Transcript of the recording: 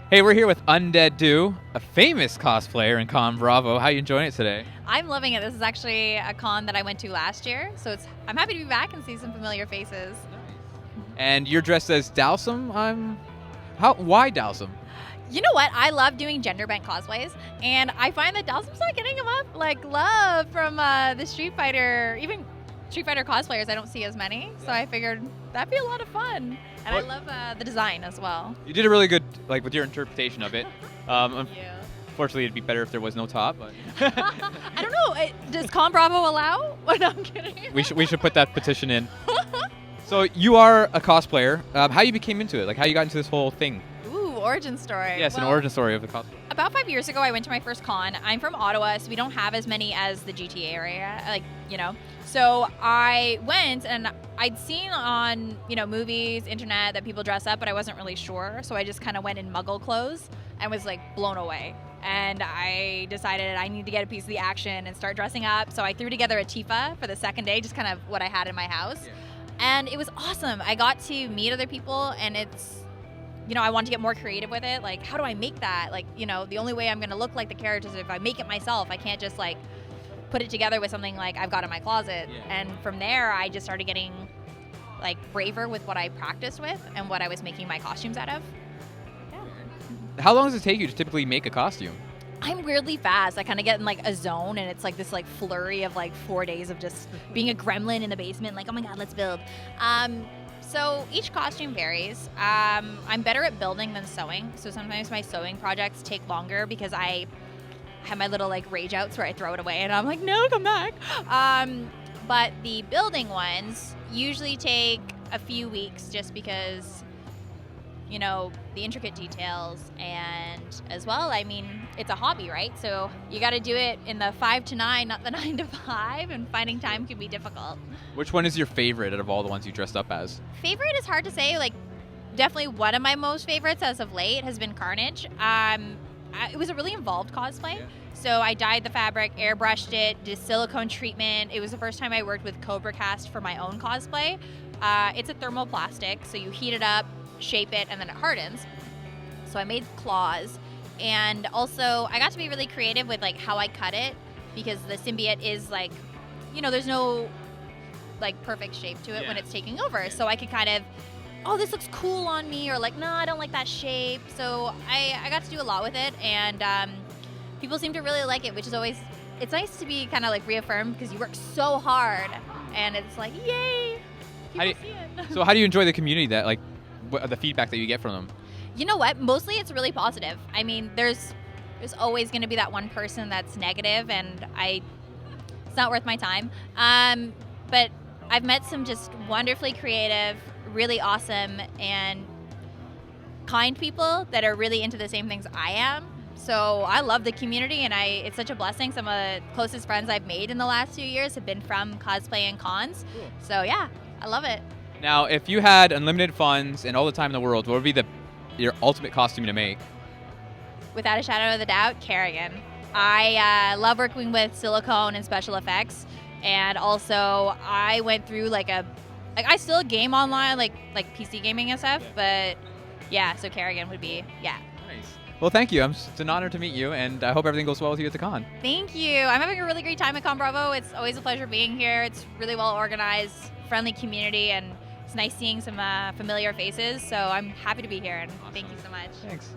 Hey, we're here with UndeadDu, a famous cosplayer in ConBravo. How are you enjoying it today? I'm loving it. This is actually a con that I went to last year, so I'm happy to be back and see some familiar faces. And you're dressed as Dowsum. Why Dowsum? You know what? I love doing gender-bent cosplays, and I find that Dawson's not getting them up like love from the Street Fighter, even Street Fighter cosplayers. I don't see as many, so I figured that'd be a lot of fun. And I love the design as well. You did a really good, with your interpretation of it. Thank you. Unfortunately, it'd be better if there was no top. But I don't know. Does ConBravo allow? Oh, no, I'm kidding. we should put that petition in. So you are a cosplayer. How you became into it? Like how you got into this whole thing? Ooh, origin story. Yes, an origin story of the cosplay. About 5 years ago, I went to my first con. I'm from Ottawa, so we don't have as many as the GTA area, So I went, and I'd seen on, movies, internet, that people dress up, but I wasn't really sure. So I just kind of went in muggle clothes and was, blown away. And I decided I need to get a piece of the action and start dressing up. So I threw together a Tifa for the second day, just kind of what I had in my house. Yeah. And it was awesome. I got to meet other people, and it's... I want to get more creative with it. Like, how do I make that? The only way I'm going to look like the characters is if I make it myself. I can't just, put it together with something I've got in my closet. Yeah. And from there, I just started getting, braver with what I practiced with and what I was making my costumes out of. Yeah. How long does it take you to typically make a costume? I'm weirdly fast. I kind of get in, a zone, and it's, this, flurry of, 4 days of just being a gremlin in the basement. Oh, my God, let's build. So each costume varies. I'm better at building than sewing. So sometimes my sewing projects take longer because I have my little rage outs where I throw it away and I'm like, no, come back. But the building ones usually take a few weeks just because, the intricate details, and as well, it's a hobby, right? So you got to do it in the 5 to 9, not the 9 to 5, and finding time can be difficult. Which one is your favorite out of all the ones you dressed up as? Favorite is hard to say. Definitely one of my most favorites as of late has been Carnage. It was a really involved cosplay. Yeah. So I dyed the fabric, airbrushed it, did silicone treatment. It was the first time I worked with Cobra Cast for my own cosplay. It's a thermoplastic, so you heat it up, shape it, and then it hardens. So I made claws, and also I got to be really creative with how I cut it, because the symbiote is there's no perfect shape to it when it's taking over. Yeah. So I could kind of, oh, this looks cool on me, or no, I don't like that shape. So I got to do a lot with it, and people seem to really like it, which is always, it's nice to be kind of reaffirmed, because you work so hard, and it's yay, people see it. So how do you enjoy the community that the feedback that you get from them? You know what? Mostly it's really positive. There's always going to be that one person that's negative, and it's not worth my time. But I've met some just wonderfully creative, really awesome, and kind people that are really into the same things I am. So I love the community, and it's such a blessing. Some of the closest friends I've made in the last few years have been from cosplay and cons. Cool. So yeah, I love it. Now, if you had unlimited funds and all the time in the world, what would be your ultimate costume to make? Without a shadow of a doubt, Kerrigan. I love working with silicone and special effects, and also I went through I still game online, like PC gaming and stuff, but yeah, so Kerrigan would be, yeah. Nice. Well, thank you. It's an honor to meet you, and I hope everything goes well with you at the con. Thank you. I'm having a really great time at ConBravo. It's always a pleasure being here. It's really well organized, friendly community, and it's nice seeing some familiar faces. So I'm happy to be here, and awesome. Thank you so much. Thanks.